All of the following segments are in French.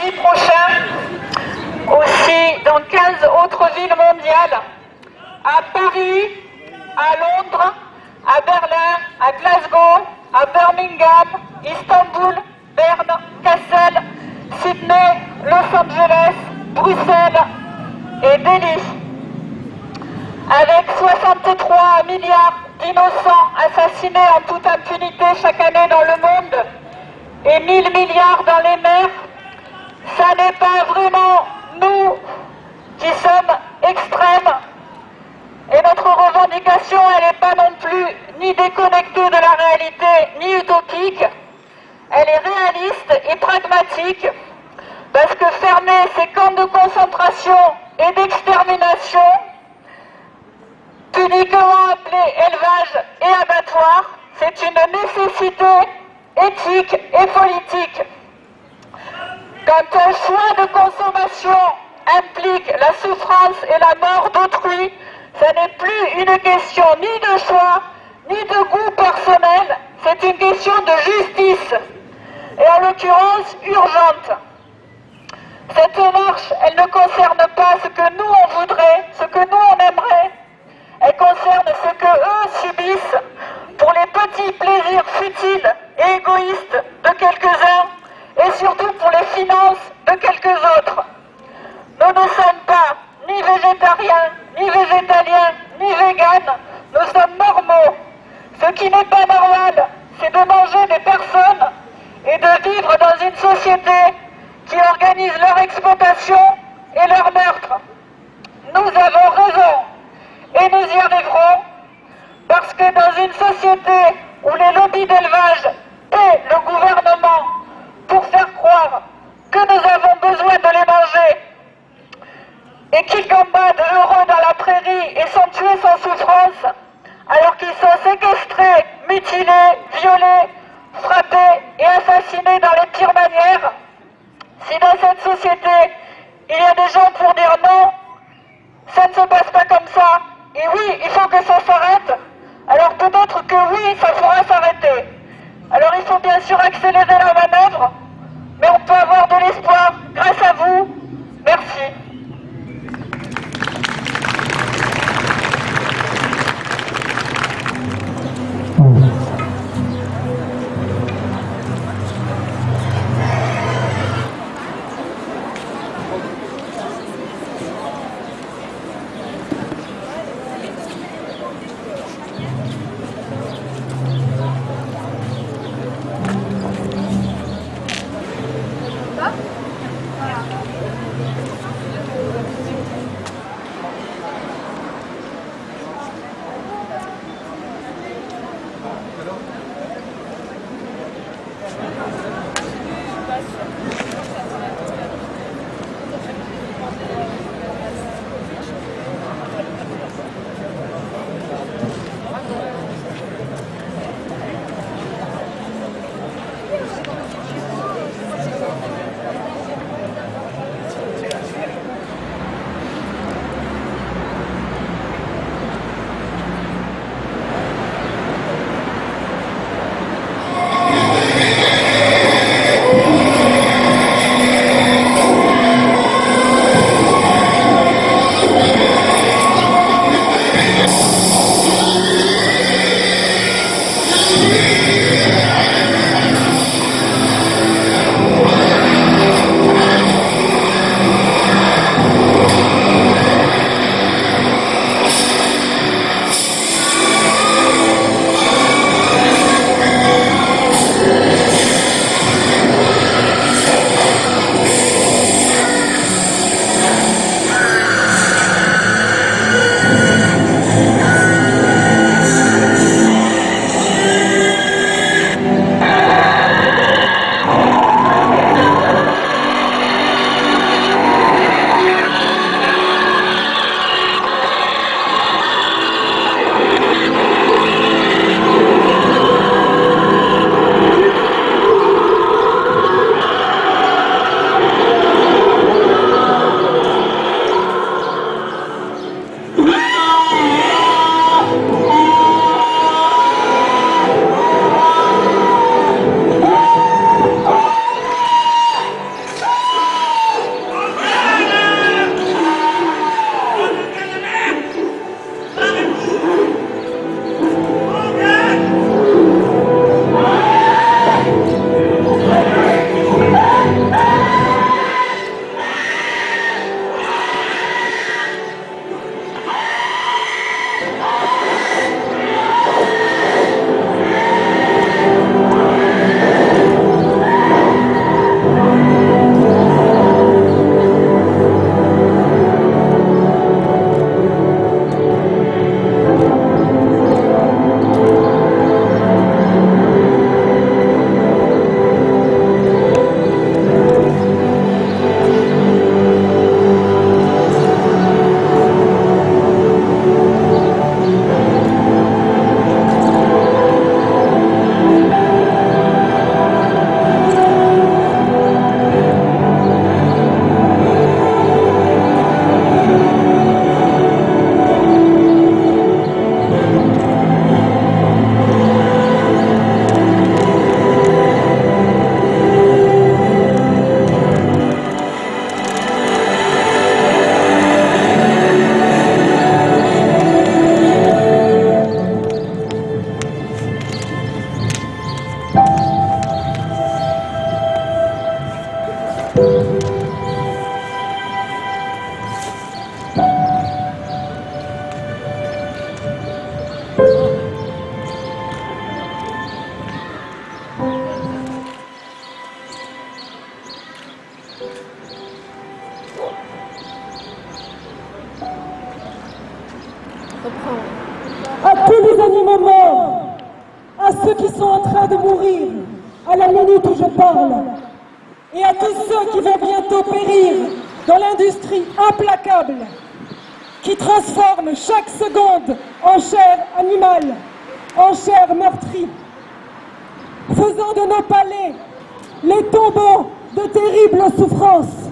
mardi prochain, aussi dans 15 autres villes mondiales, à Paris, à Londres, à Berlin, à Glasgow, à Birmingham, Istanbul, Berne, Kassel, Sydney, Los Angeles, Bruxelles et Delhi. Avec 63 milliards d'innocents assassinés en toute impunité chaque année dans le monde et 1000 milliards dans les mers, ça n'est pas vraiment nous qui sommes extrêmes. Et notre revendication, elle n'est pas non plus ni déconnectée de la réalité, ni utopique. Elle est réaliste et pragmatique, parce que fermer ces camps de concentration et d'extermination, pudiquement appelés élevage et abattoir, c'est une nécessité éthique et politique. Quand un choix de consommation implique la souffrance et la mort d'autrui, ce n'est plus une question ni de choix, ni de goût personnel, c'est une question de justice, et en l'occurrence urgente. Cette marche, elle ne concerne pas ce que nous on voudrait, ce que nous on aimerait, elle concerne ce que eux subissent pour les petits plaisirs futiles et égoïstes de quelques-uns, et surtout pour les finances de quelques autres. Nous ne sommes pas ni végétariens, ni végétaliens, ni véganes, nous sommes normaux. Ce qui n'est pas normal, c'est de manger des personnes et de vivre dans une société qui organise leur exploitation et leur meurtre. Nous avons raison et nous y arriverons parce que dans une société où les lobbies d'élevage paient le gouvernement pour faire croire que nous avons besoin de les manger et qui combattent heureux dans la prairie et sont tués sans souffrance, alors qu'ils sont séquestrés, mutilés, violés, frappés et assassinés dans les pires manières. Si dans cette société, il y a des gens pour dire non, ça ne se passe pas comme ça, et oui, il faut que ça s'arrête, alors peut-être que oui, ça pourra s'arrêter. Alors il faut bien sûr accélérer la manœuvre, mais on peut avoir de l'espoir grâce à vous. Merci. Pas À tous les animaux morts, à ceux qui sont en train de mourir, à la minute où je parle, et à tous ceux qui vont bientôt périr dans l'industrie implacable qui transforme chaque seconde en chair animale, en chair meurtrie, faisant de nos palais les tombeaux de terribles souffrances.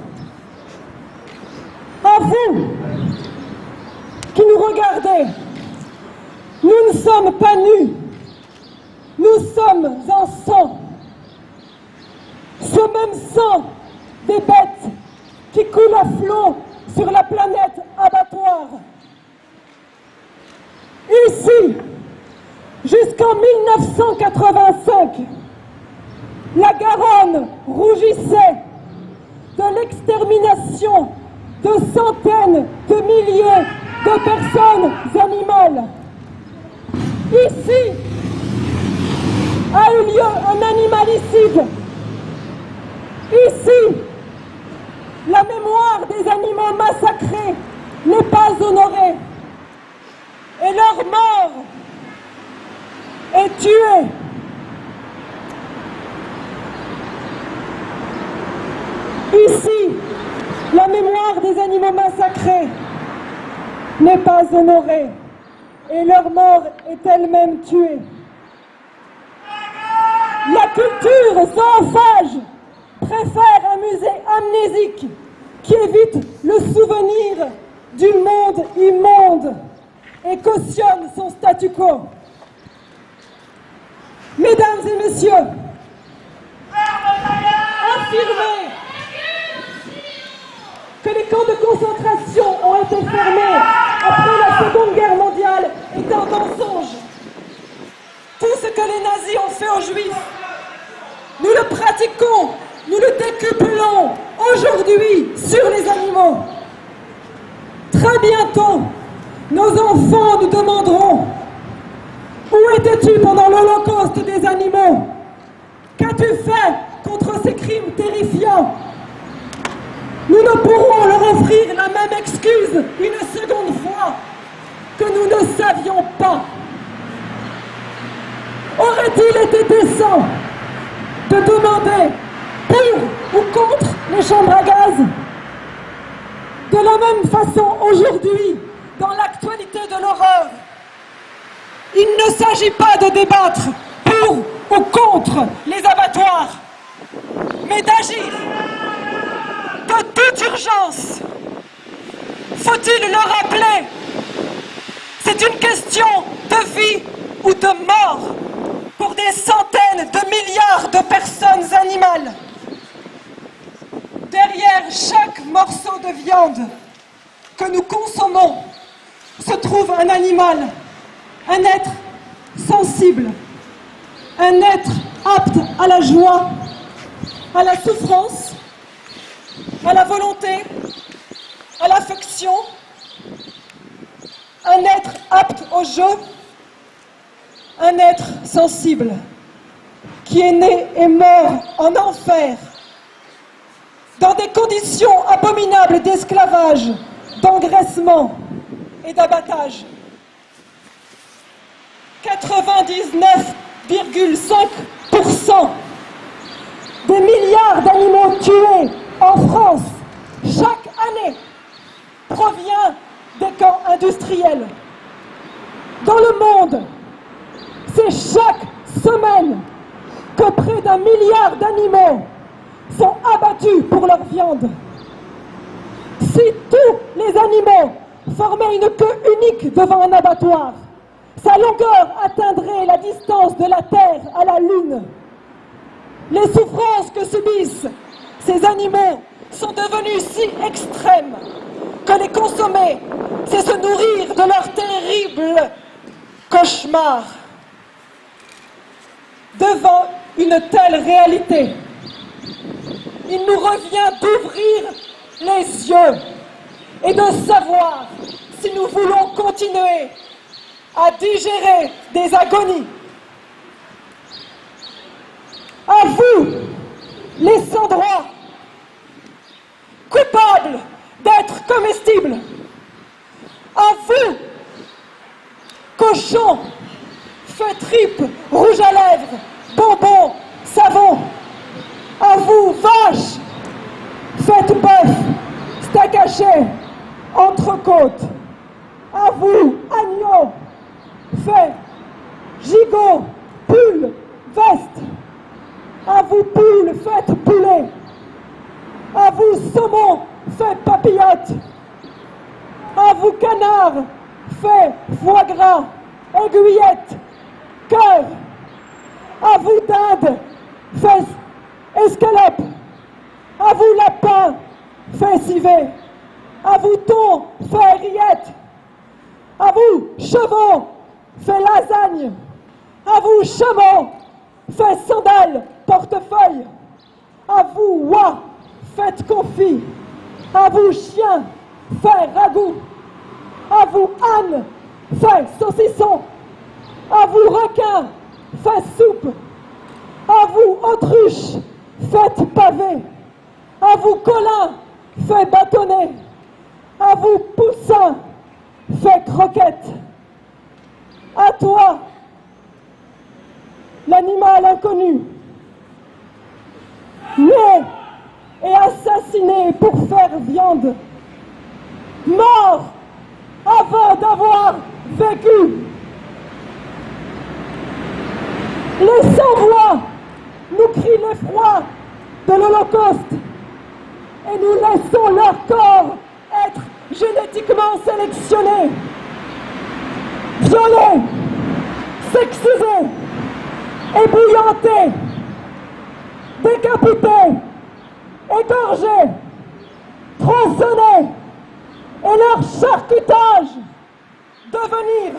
À vous qui nous regardez, nous ne sommes pas nus, nous sommes en sang. Ce même sang des bêtes qui coulent à flot sur la planète abattoir. Ici, jusqu'en 1985, la Garonne rougissait de l'extermination de centaines de milliers de personnes animales. Ici a eu lieu un animalicide. Ici, la mémoire des animaux massacrés n'est pas honorée et leur mort est tuée. Ici, la mémoire des animaux massacrés n'est pas honorée et leur mort est elle-même tuée. La culture zoophage préfère un musée amnésique qui évite le souvenir du monde immonde et cautionne son statu quo. Mesdames et messieurs, affirmer que les camps de concentration ont été fermés après la Seconde Guerre mondiale est un mensonge. Tout ce que les nazis ont fait aux Juifs, nous le pratiquons, nous le décuplons aujourd'hui sur les animaux. Très bientôt, nos enfants nous demanderont: où étais-tu pendant l'Holocauste des animaux? Qu'as-tu fait contre ces crimes terrifiants? Nous ne pourrons leur offrir la même excuse une seconde fois que nous ne savions pas. Aurait-il été décent de demander pour ou contre les chambres à gaz? De la même façon, aujourd'hui, dans l'actualité de l'horreur, il ne s'agit pas de débattre pour ou contre les abattoirs, mais d'agir de toute urgence. Faut-il le rappeler? C'est une question de vie ou de mort pour des centaines de milliards de personnes animales. Derrière chaque morceau de viande que nous consommons se trouve un animal, un être sensible, un être apte à la joie, à la souffrance, à la volonté, à l'affection, un être apte au jeu, un être sensible qui est né et mort en enfer, dans des conditions abominables d'esclavage, d'engraissement et d'abattage. 99,5% des milliards d'animaux tués en France chaque année provient des camps industriels. Dans le monde, c'est chaque semaine que près d'1 milliard d'animaux sont abattus pour leur viande. Si tous les animaux formaient une queue unique devant un abattoir, sa longueur atteindrait la distance de la Terre à la Lune. Les souffrances que subissent ces animaux sont devenues si extrêmes que les consommer, c'est se nourrir de leur terrible cauchemar. Devant une telle réalité, il nous revient d'ouvrir les yeux et de savoir si nous voulons continuer à digérer des agonies. À vous, les sans-droits, comestibles. À vous, cochons, feu tripes, rouge à lèvres, bonbons, savon. À vous, vaches, faites bœuf, steak haché, entrecôte. À vous, agneaux, fait gigot, pull, veste. À vous, poules, faites poulet. À vous, saumon, faites papillote. À vous, canard, fait foie gras, aiguillette, cœur. À vous, dinde, fait escalope. À vous, lapin, fait civet. À vous, thon, fait rillette. À vous, chevaux, fait lasagne. À vous, chameau, fait sandales, portefeuille. À vous, oie, faites confit. À vous, chien, fait ragoût. À vous, âne, fait saucisson. À vous, requin, fait soupe. À vous, autruche, faites pavé. À vous, colin, fait bâtonnet. À vous, poussin, fait croquette. À toi, l'animal inconnu, né et assassiné pour faire viande, mort avant d'avoir vécu. Les sans-voix nous crient l'effroi de l'Holocauste et nous laissons leur corps être génétiquement sélectionnés, violés, sexisés, ébouillantés, décapités, égorgés, tronçonnés, et leur charcutage devenir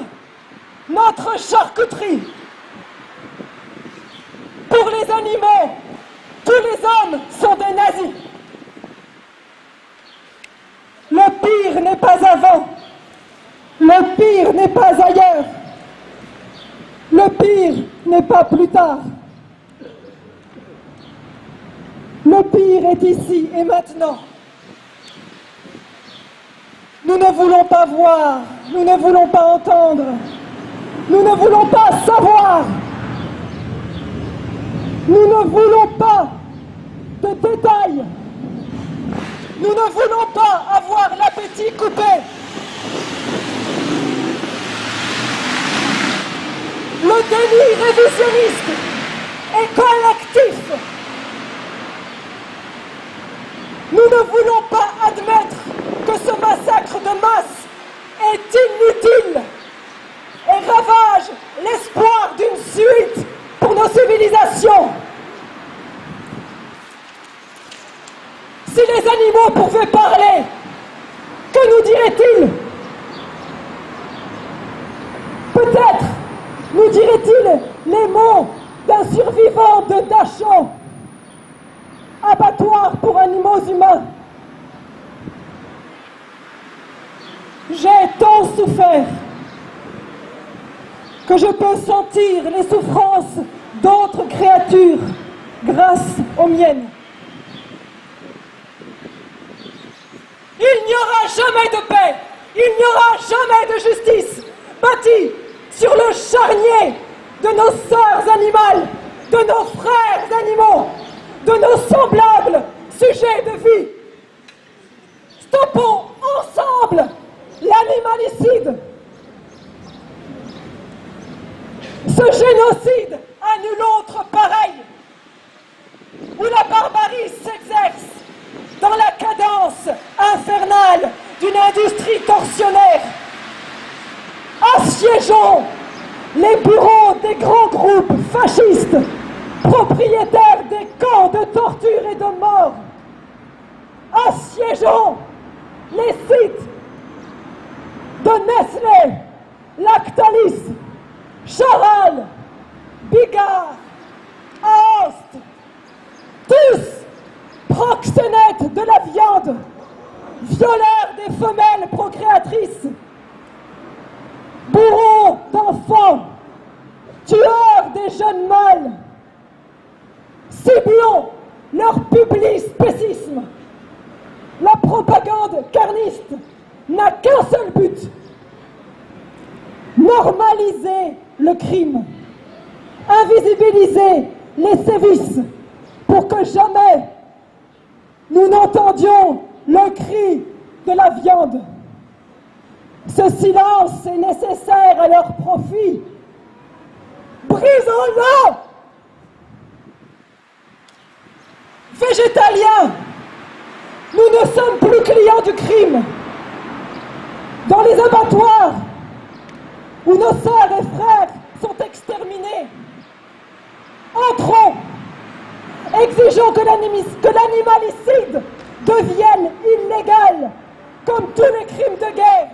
notre charcuterie. Pour les animaux, tous les hommes sont des nazis. Le pire n'est pas avant, le pire n'est pas ailleurs, le pire n'est pas plus tard. Le pire est ici et maintenant. Nous ne voulons pas voir, nous ne voulons pas entendre, nous ne voulons pas savoir, nous ne voulons pas de détails, nous ne voulons pas avoir l'appétit coupé. Le déni révisionniste est collectif. Nous ne voulons pas admettre que ce massacre de masse est inutile et ravage l'espoir d'une suite pour nos civilisations. Si les animaux pouvaient parler, que nous diraient-ils? Peut-être nous diraient-ils les mots d'un survivant de Dachau, abattoir pour animaux humains. J'ai tant souffert que je peux sentir les souffrances d'autres créatures grâce aux miennes. Il n'y aura jamais de paix, il n'y aura jamais de justice bâtie sur le charnier de nos sœurs animales, de nos frères animaux, de nos semblables sujets de vie. Stoppons ensemble l'animalicide. Ce génocide à nul autre pareil, où la barbarie s'exerce dans la cadence infernale d'une industrie tortionnaire. Assiégeons les bureaux des grands groupes fascistes, propriétaires des camps de torture et de mort. Assiégeons les sites de Nestlé, Lactalis, Charal, Bigard, Aoste, tous proxénètes de la viande, violeurs des femelles procréatrices, bourreaux d'enfants, tueurs des jeunes mâles. Ciblons leur public-spécisme, la propagande carnivore socialiste n'a qu'un seul but: normaliser le crime, invisibiliser les sévices pour que jamais nous n'entendions le cri de la viande. Ce silence est nécessaire à leur profit. Brisons-le! Végétaliens, nous ne sommes plus clients du crime. Dans les abattoirs où nos sœurs et frères sont exterminés, entrons, exigeons que l'animalicide devienne illégal, comme tous les crimes de guerre.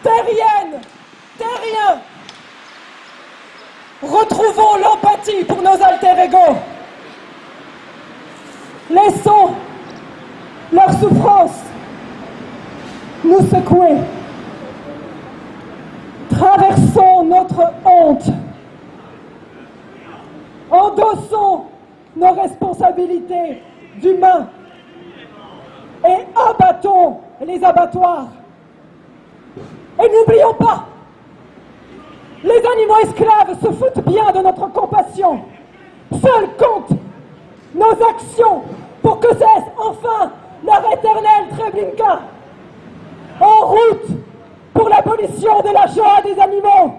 Terriennes, terriens, retrouvons l'empathie pour nos alter-ego. Laissons leur souffrance nous secouer. Traversons notre honte. Endossons nos responsabilités d'humains et abattons les abattoirs. Et n'oublions pas, les animaux esclaves se foutent bien de notre compassion. Seuls comptent nos actions pour que cesse enfin leur éternelle Treblinka. En route pour l'abolition de la Shoah des animaux.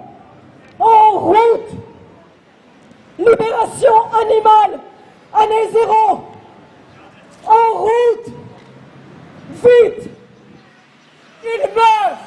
En route. Libération animale, année zéro. En route. Vite. Ils meurent.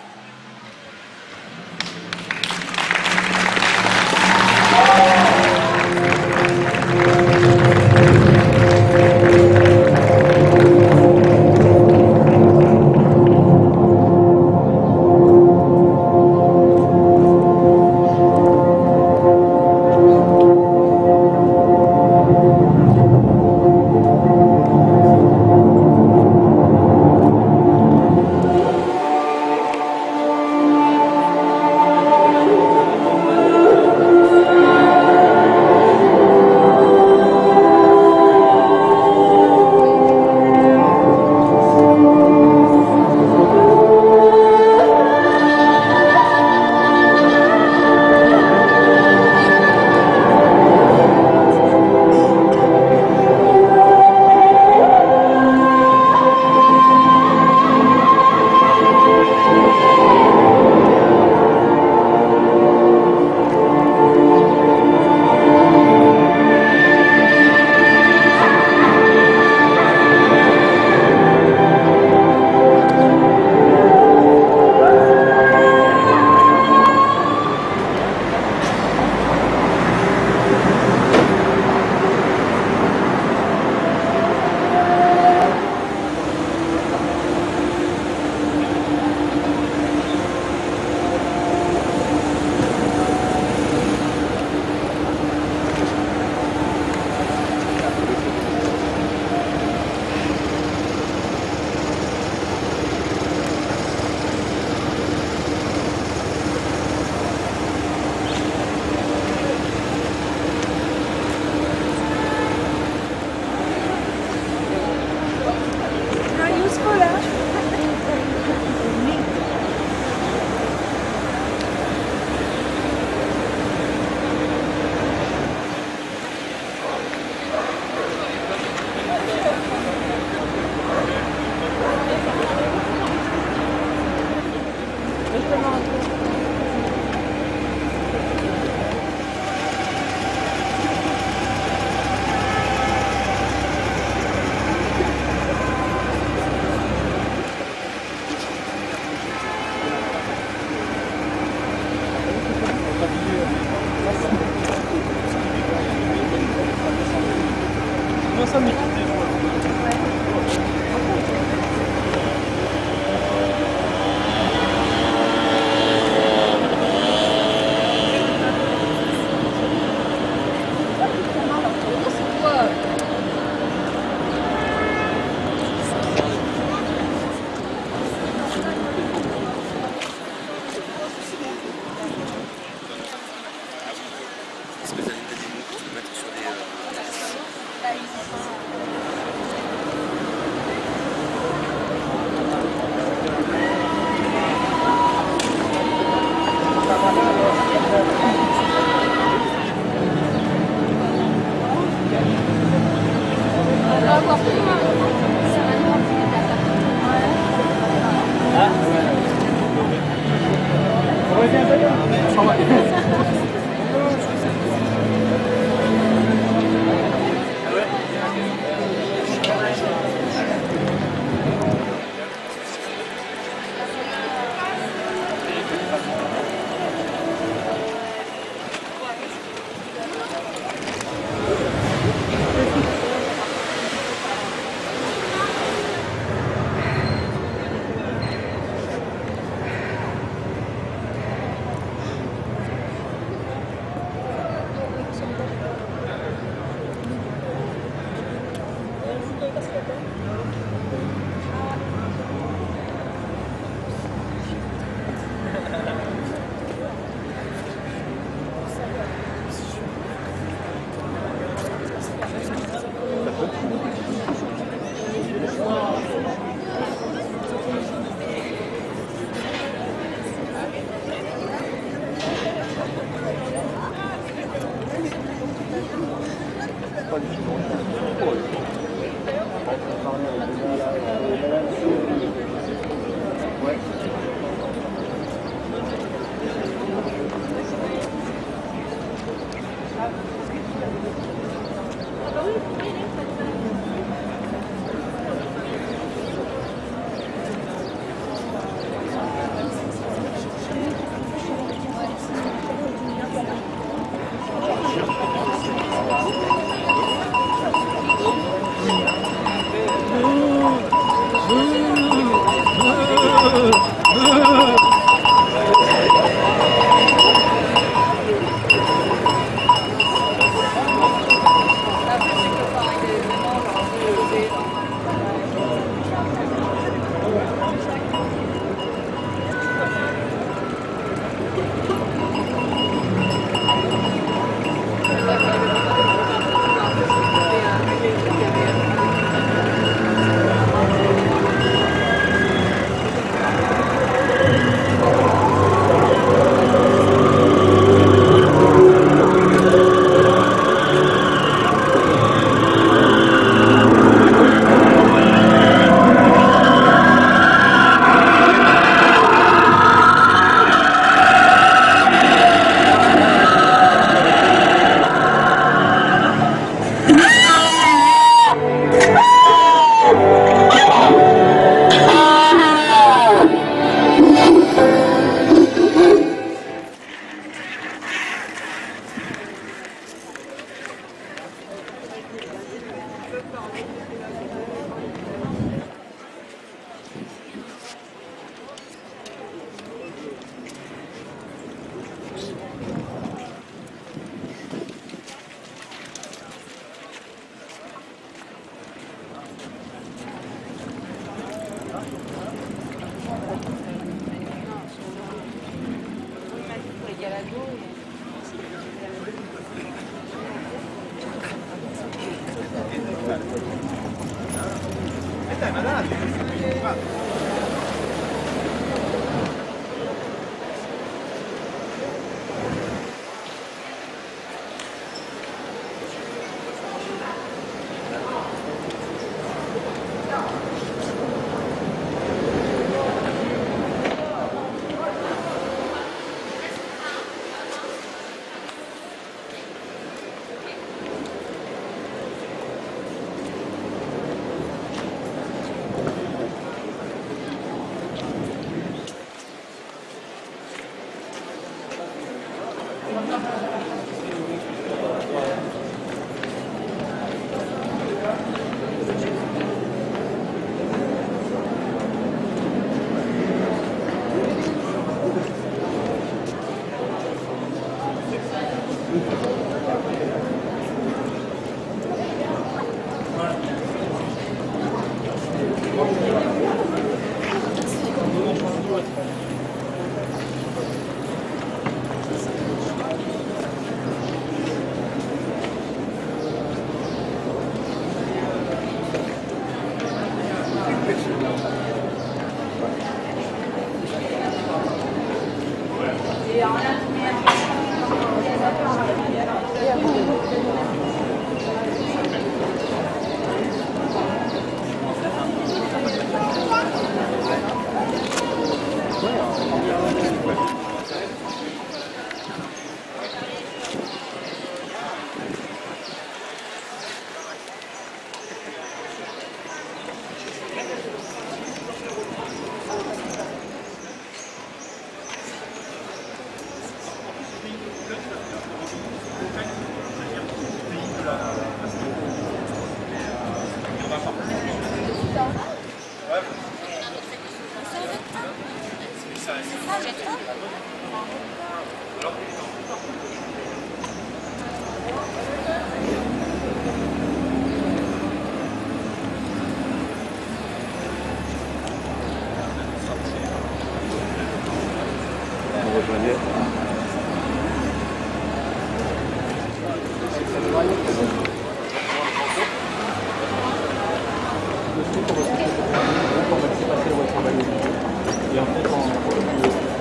Et en fait,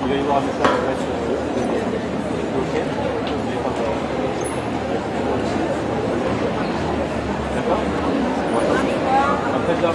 il va y avoir un message sur le d'accord. Après, là,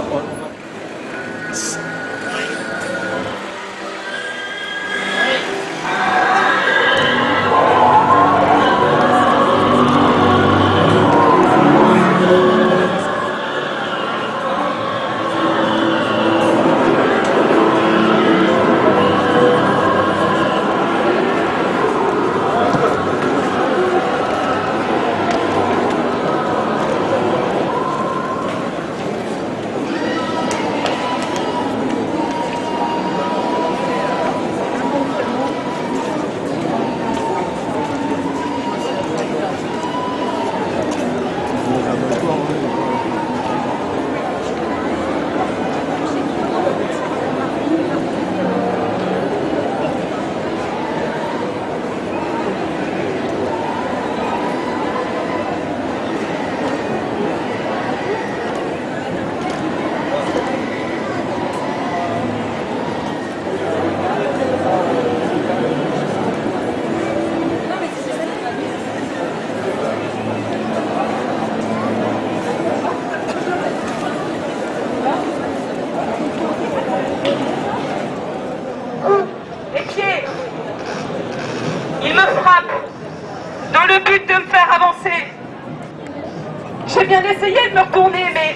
J'ai bien essayé de me retourner, mais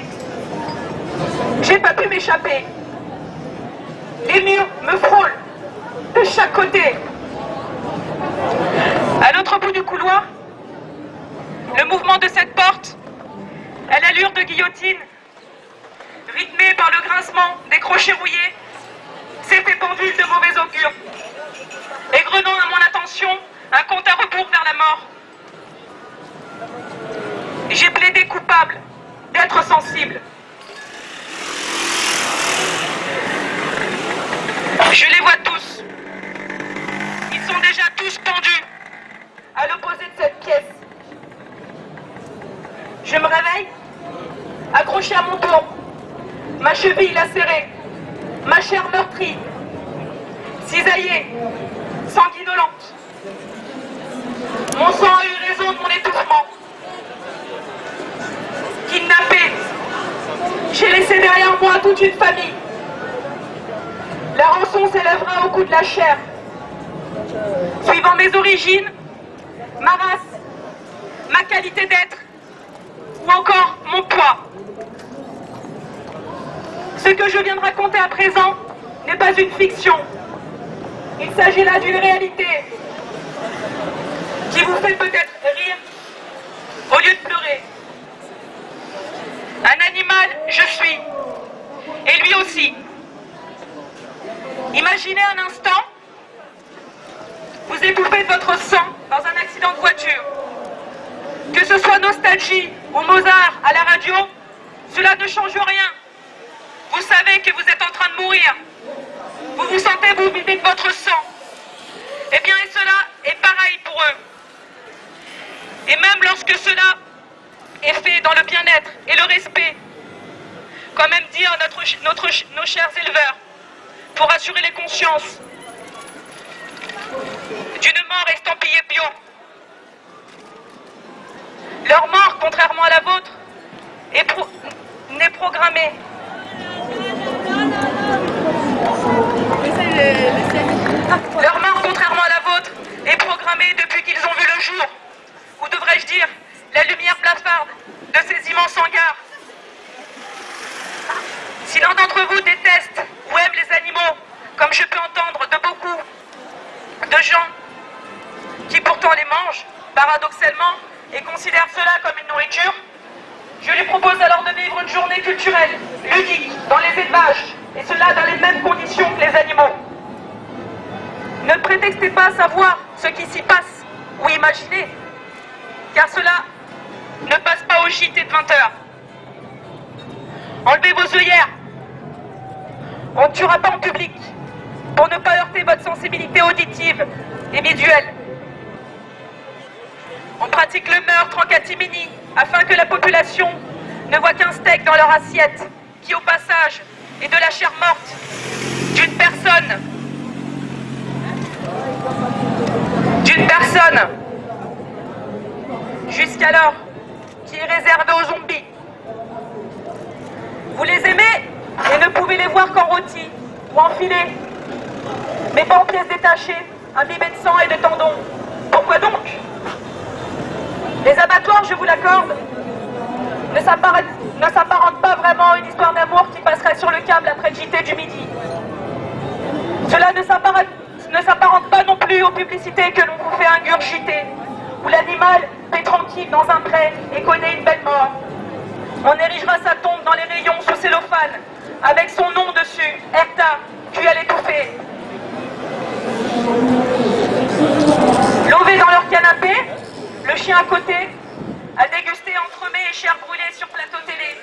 j'ai pas pu m'échapper. Les murs me frôlent de chaque côté. À l'autre bout du couloir, le mouvement de cette porte, à l'allure de guillotine, rythmé par le grincement des crochets rouillés, s'est fait pendule de mauvais augure, égrenant à mon attention un compte à rebours vers la mort. J'ai plaidé coupable d'être sensible. Je les vois tous. Ils sont déjà tous pendus à l'opposé de cette pièce. Je me réveille, accroché à mon plomb, ma cheville chevilles lacérées, ma chair meurtrie, cisaillée, sanguinolente. Mon sang a eu raison de mon étouffement. Kidnappé, j'ai laissé derrière moi toute une famille. La rançon s'élèvera au coût de la chair. Suivant mes origines, ma race, ma qualité d'être, ou encore mon poids. Ce que je viens de raconter à présent n'est pas une fiction. Il s'agit là d'une réalité qui vous fait peut-être rire au lieu de pleurer. Un animal, je suis, et lui aussi. Imaginez un instant, vous étouffez de votre sang dans un accident de voiture. Que ce soit Nostalgie ou Mozart à la radio, cela ne change rien. Vous savez que vous êtes en train de mourir. Vous vous sentez vous vider de votre sang. Eh bien, et cela est pareil pour eux. Et même lorsque cela est fait dans le bien-être et le respect, comme aiment dire nos chers éleveurs, pour assurer les consciences d'une mort estampillée bio. Leur mort, contrairement à la vôtre, n'est programmée. Leur mort, contrairement à la vôtre, est programmée depuis qu'ils ont vu le jour, ou devrais-je dire, la lumière blafarde de ces immenses hangars. Si l'un d'entre vous déteste ou aime les animaux, comme je peux entendre de beaucoup de gens qui pourtant les mangent, paradoxalement, et considèrent cela comme une nourriture, je lui propose alors de vivre une journée culturelle, ludique, dans les élevages, et cela dans les mêmes conditions que les animaux. Ne prétextez pas à savoir ce qui s'y passe, ou imaginez, car cela ne passe pas au JT de 20h. Enlevez vos œillères. On ne tuera pas en public, pour ne pas heurter votre sensibilité auditive et visuelle. On pratique le meurtre en catimini, afin que la population ne voit qu'un steak dans leur assiette, qui au passage est de la chair morte d'une personne. Jusqu'alors, qui est réservée aux zombies. Vous les aimez et ne pouvez les voir qu'en rôti ou en filet, mais pas en pièces détachées, imbibées de sang et de tendons. Pourquoi donc? Les abattoirs, je vous l'accorde, ne s'apparentent pas vraiment à une histoire d'amour qui passerait sur le câble après le JT du midi. Cela ne s'apparente pas non plus aux publicités que l'on vous fait ingurgiter, où l'animal paie tranquille dans un pré et connaît une belle mort. On érigera sa tombe dans les rayons sous cellophane, avec son nom dessus, Herta, puis à l'étouffer. Lové dans leur canapé, le chien à côté a dégusté entremets et chair brûlée sur plateau télé.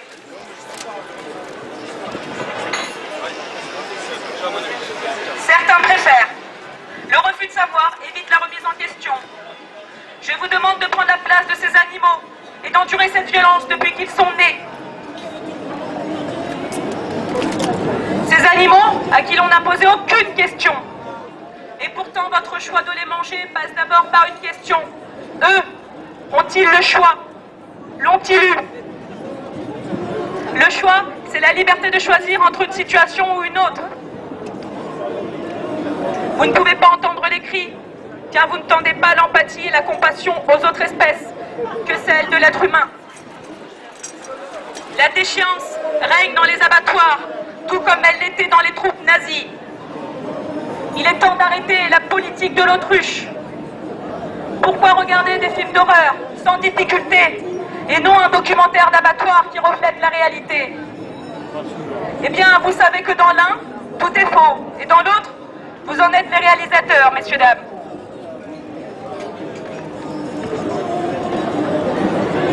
Certains préfèrent. Le refus de savoir évite la remise en question. Je vous demande de prendre la place de ces animaux et d'endurer cette violence depuis qu'ils sont nés. Ces animaux à qui l'on n'a posé aucune question. Et pourtant, votre choix de les manger passe d'abord par une question. Eux, ont-ils le choix? L'ont-ils eu? Le choix, c'est la liberté de choisir entre une situation ou une autre. Vous ne pouvez pas entendre les cris, car vous ne tendez pas l'empathie et la compassion aux autres espèces que celles de l'être humain. La déchéance règne dans les abattoirs, tout comme elle l'était dans les troupes nazies. Il est temps d'arrêter la politique de l'autruche. Pourquoi regarder des films d'horreur sans difficulté et non un documentaire d'abattoir qui reflète la réalité? Eh bien, vous savez que dans l'un, tout est faux, et dans l'autre, vous en êtes les réalisateurs, messieurs, dames.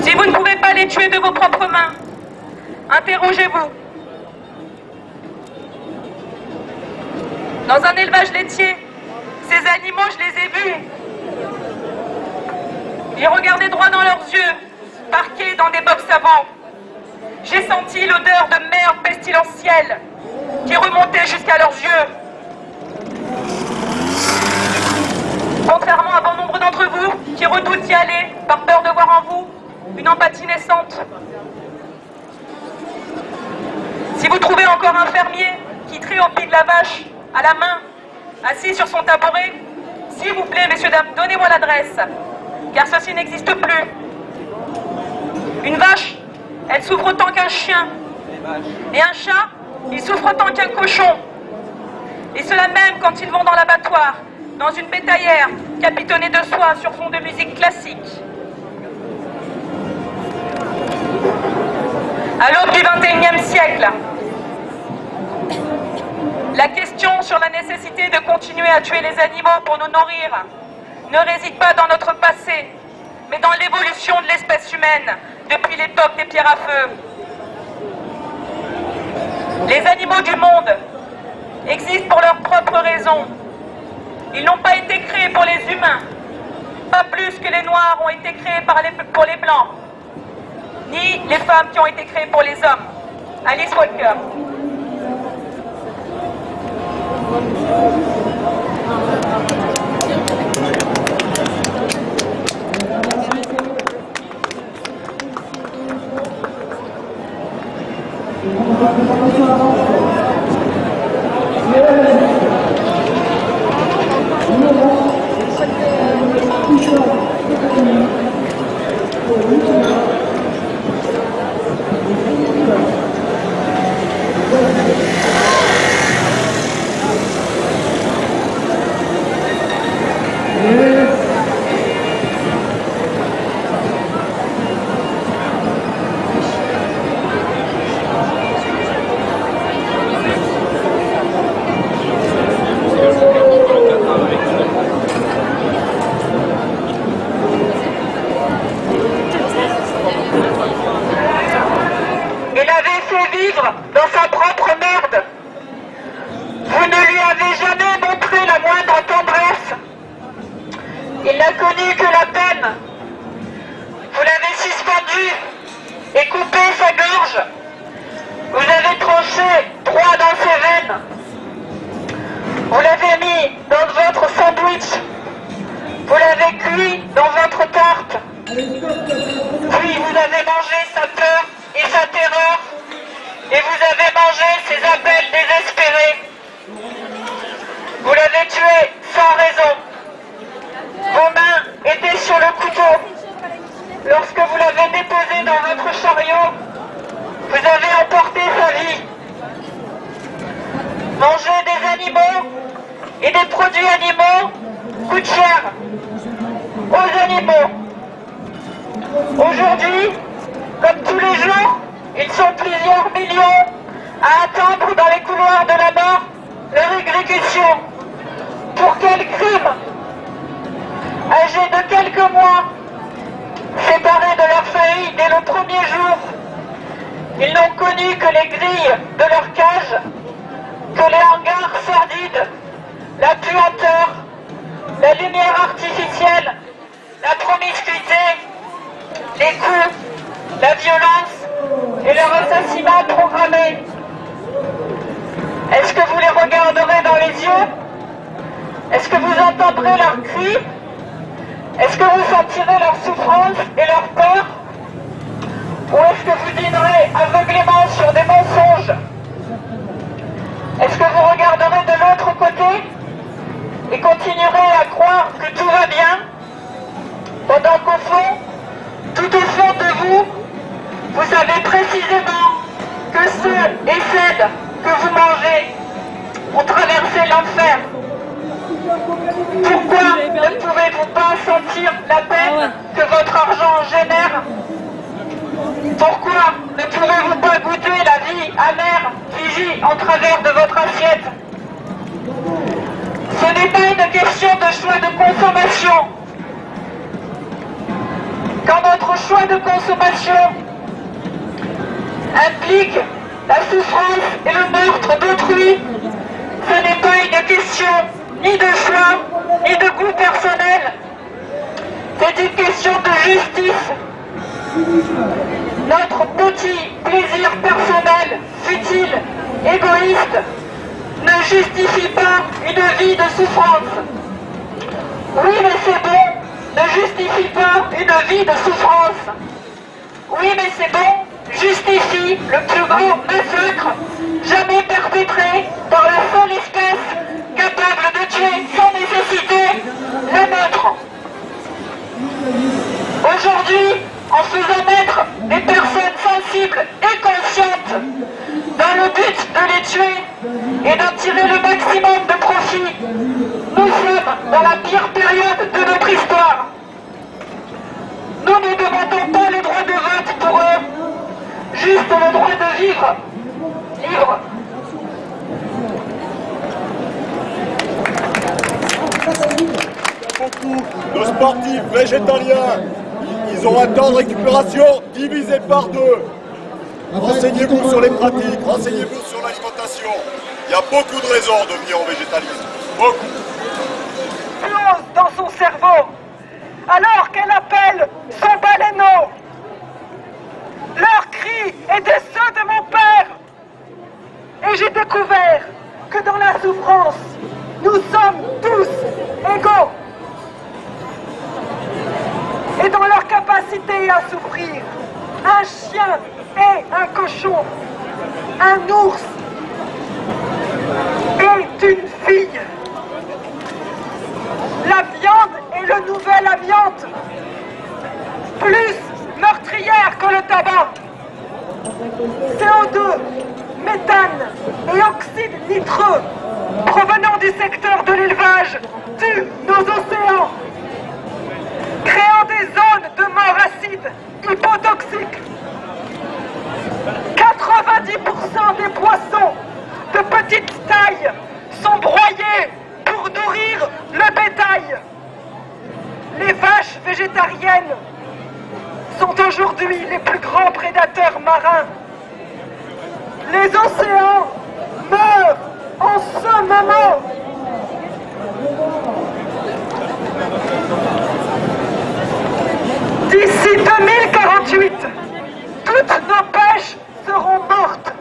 Si vous ne pouvez pas les tuer de vos propres mains, interrogez-vous. Dans un élevage laitier, ces animaux, je les ai vus. Ils regardaient droit dans leurs yeux, parqués dans des box savants. J'ai senti l'odeur de merde pestilentielle qui remontait jusqu'à leurs yeux. Contrairement à bon nombre d'entre vous qui redoutent y aller par peur de voir en vous une empathie naissante. Si vous trouvez encore un fermier qui trie au pied de la vache à la main, assis sur son tabouret, s'il vous plaît, messieurs, dames, donnez-moi l'adresse, car ceci n'existe plus. Une vache, elle souffre autant qu'un chien. Et un chat, il souffre autant qu'un cochon. Et cela même quand ils vont dans l'abattoir, dans une bétaillère capitonnée de soie sur fond de musique classique. À l'aube du XXIe siècle, la question sur la nécessité de continuer à tuer les animaux pour nous nourrir ne réside pas dans notre passé, mais dans l'évolution de l'espèce humaine depuis l'époque des pierres à feu. Les animaux du monde existent pour leurs propres raisons. Ils n'ont pas été créés pour les humains, pas plus que les Noirs ont été créés pour les Blancs, ni les femmes qui ont été créées pour les hommes. Alice Walker. Dans sa propre merde. Vous ne lui avez jamais montré la moindre tendresse. Il n'a connu que la peine. Vous l'avez suspendu et coupé sa gorge. Vous avez tranché droit dans ses veines. Vous l'avez mis dans votre sandwich. Vous l'avez cuit dans votre tarte. Puis vous avez mangé sa peur et sa terreur. Et vous avez mangé ses appels désespérés. Vous l'avez tué sans raison. Vos mains étaient sur le couteau. Lorsque vous l'avez déposé dans votre chariot, vous avez emporté sa vie. Manger des animaux et des produits animaux coûte cher aux animaux. Aujourd'hui, comme tous les jours, ils sont plusieurs millions à attendre dans les couloirs de la mort leur exécution. Pour quel crime? Âgés de quelques mois, séparés de leur famille dès le premier jour, ils n'ont connu que les grilles de leur cage, que les hangars sordides, la puanteur, la lumière artificielle, la promiscuité, les coups, la violence et leur assassinat programmé. Est-ce que vous les regarderez dans les yeux? Est-ce que vous entendrez leurs cris? Est-ce que vous sentirez leur souffrance et leur peur? Ou est-ce que vous dînerez aveuglément sur des mensonges? Est-ce que vous regarderez de l'autre côté et continuerez à croire que tout va bien, pendant qu'au fond, tout au fond de vous, vous savez précisément que ceux et celles que vous mangez ont traversé l'enfer? Pourquoi ne pouvez-vous pas sentir la peine que votre argent génère? Pourquoi ne pouvez-vous pas goûter la vie amère qui gît en travers de votre assiette? Ce n'est pas une question de choix de consommation. Quand notre choix de consommation implique la souffrance et le meurtre d'autrui, ce n'est pas une question ni de choix, ni de goût personnel. C'est une question de justice. Notre petit plaisirs personnels, futiles, égoïstes, ne justifie pas une vie de souffrance. Oui, mais c'est bon, ne justifie pas une vie de souffrance. Oui, mais c'est bon, justifie le plus grand massacre jamais perpétré par la seule espèce capable de tuer sans nécessité, le nôtre. Aujourd'hui, en faisant naître des personnes sensibles et conscientes dans le but de les tuer et d'en tirer le maximum de profit, nous sommes dans la pire période de notre histoire. Nous ne demandons pas le droit de vote pour eux, juste le droit de vivre libre. Nos sportifs végétaliens, ils ont un temps de récupération divisé par 2. Renseignez-vous sur les pratiques, renseignez-vous sur l'alimentation. Il y a beaucoup de raisons de venir au végétalisme. Beaucoup. Explose dans son cerveau alors qu'elle appelle son baleineau. Leurs cris étaient ceux de mon père. Et j'ai découvert que dans la souffrance, nous sommes tous égaux. Et dans leur capacité à souffrir, un chien et un cochon, un ours et une fille. La viande est le nouvel amiante, plus meurtrière que le tabac. CO2, méthane et oxyde nitreux provenant du secteur de l'élevage tuent nos océans, créant des zones de mort acide hypotoxiques. 90% des poissons de petite taille sont broyés pour nourrir le bétail. Les vaches végétariennes sont aujourd'hui les plus grands prédateurs marins. Les océans meurent en ce moment. D'ici 2048, toutes nos pêches seront mortes.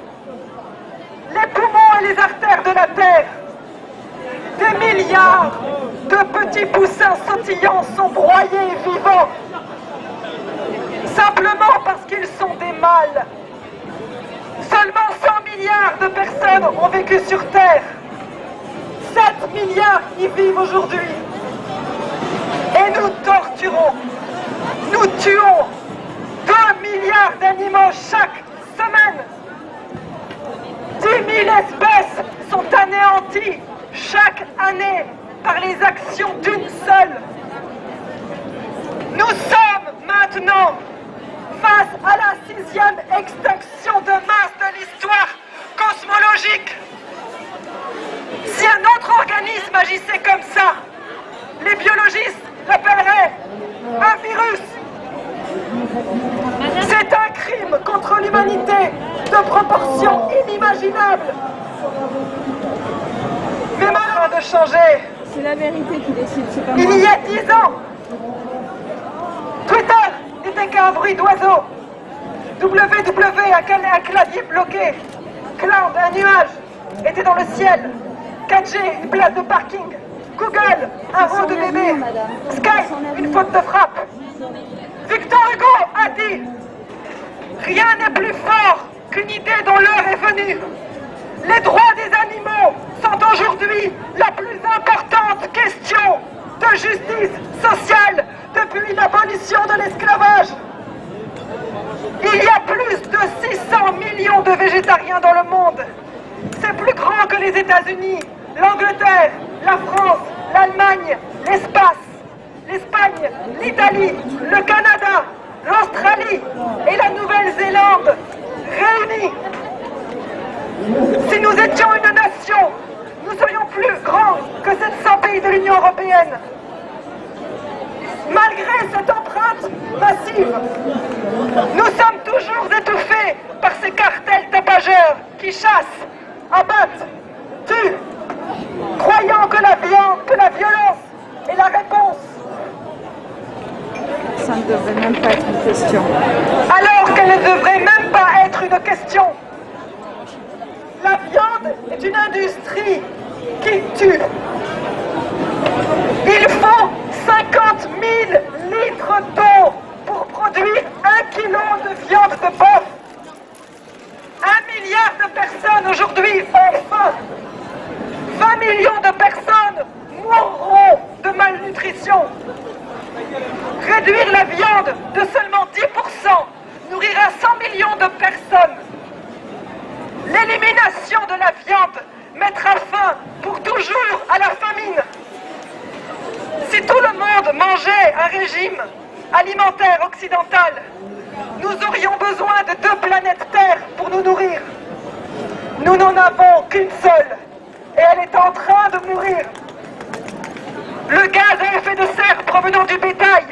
Les poumons et les artères de la Terre, des milliards de petits poussins sautillants sont broyés vivants, simplement parce qu'ils sont des mâles. Seulement 100 milliards de personnes ont vécu sur Terre. 7 milliards y vivent aujourd'hui. Et nous torturons, nous tuons 2 milliards d'animaux chaque semaine. 10 000 espèces sont anéanties chaque année par les actions d'une seule. Nous sommes maintenant face à la 6e extinction de masse de l'histoire cosmologique. Si un autre organisme agissait comme ça, les biologistes l'appelleraient un virus. C'est un crime contre l'humanité de proportions inimaginables. Mais malin de changer. C'est la vérité qui décide, c'est pas moi. Il y a 10 ans, Twitter n'était qu'un bruit d'oiseau. WW, un clavier bloqué. Cloud, un nuage, était dans le ciel. 4G, une place de parking. Google, un rond de bébé. Skype, une faute de frappe. Victor Hugo a dit « Rien n'est plus fort qu'une idée dont l'heure est venue. Les droits des animaux sont aujourd'hui la plus importante question de justice sociale depuis l'abolition de l'esclavage. Il y a plus de 600 millions de végétariens dans le monde. C'est plus grand que les États-Unis, l'Angleterre, la France, l'Allemagne, l'Espagne, l'Italie, le Canada, l'Australie et la Nouvelle-Zélande réunis. Si nous étions une nation, nous serions plus grands que 700 pays de l'Union européenne. Malgré cette empreinte massive, nous sommes toujours étouffés par ces cartels tapageurs qui chassent, abattent, tuent, croyant que la violence est la réponse. Ça ne devrait même pas être une question. Alors qu'elle ne devrait même pas être une question. une industrie qui tue. Il faut 50 000 litres d'eau pour produire 1 kilo de viande de bœuf. 1 milliard de personnes aujourd'hui ont faim. 20 millions de personnes mourront de malnutrition. Réduire la viande de seulement 10% nourrira 100 millions de personnes. L'élimination de la viande mettra fin pour toujours à la famine. Si tout le monde mangeait un régime alimentaire occidental, nous aurions besoin de 2 planètes Terre pour nous nourrir. Nous n'en avons qu'une seule, et elle est en train de mourir. Le gaz à effet de serre provenant du bétail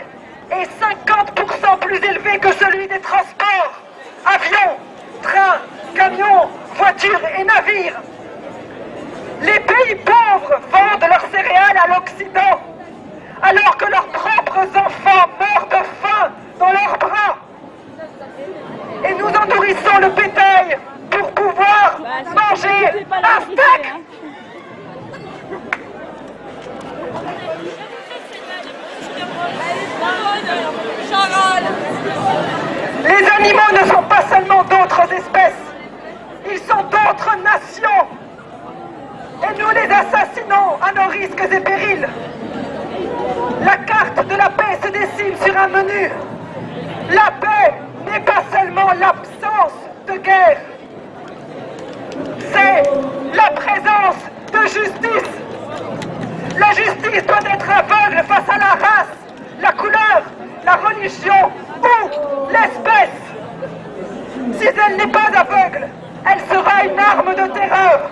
est 50% plus élevé que celui des transports, avions, trains, camions, voitures et navires. Les pays pauvres vendent leurs céréales à l'Occident, alors que leurs propres enfants meurent de faim dans leurs bras. Et nous en nourrissons le bétail pour pouvoir manger un steak. Les animaux ne sont pas seulement d'autres espèces, ils sont d'autres nations. Et nous les assassinons à nos risques et périls. La carte de la paix se dessine sur un menu. La paix n'est pas seulement l'absence de guerre, c'est la présence de justice. La justice doit être aveugle face à la race, la couleur, la religion ou l'espèce. Si elle n'est pas aveugle, elle sera une arme de terreur.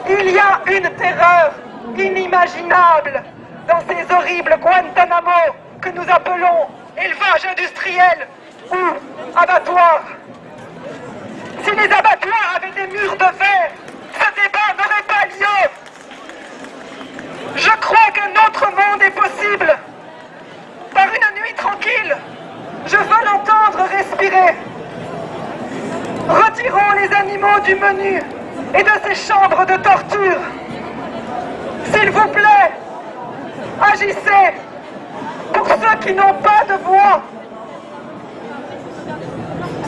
Il y a une terreur inimaginable dans ces horribles Guantanamo que nous appelons élevage industriel ou abattoir. Si les abattoirs avaient des murs de verre, ce débat n'aurait pas lieu. Je crois qu'un autre monde est possible. Par une nuit tranquille, je veux l'entendre respirer. Retirons les animaux du menu et de ces chambres de torture. S'il vous plaît, agissez pour ceux qui n'ont pas de voix.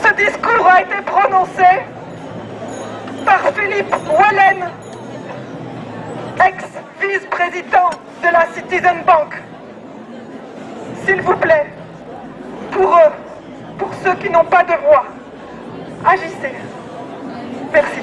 Ce discours a été prononcé par Philippe Wallen, ex-vice-président de la Citizen Bank. S'il vous plaît, pour eux, pour ceux qui n'ont pas de voix, agissez. Merci.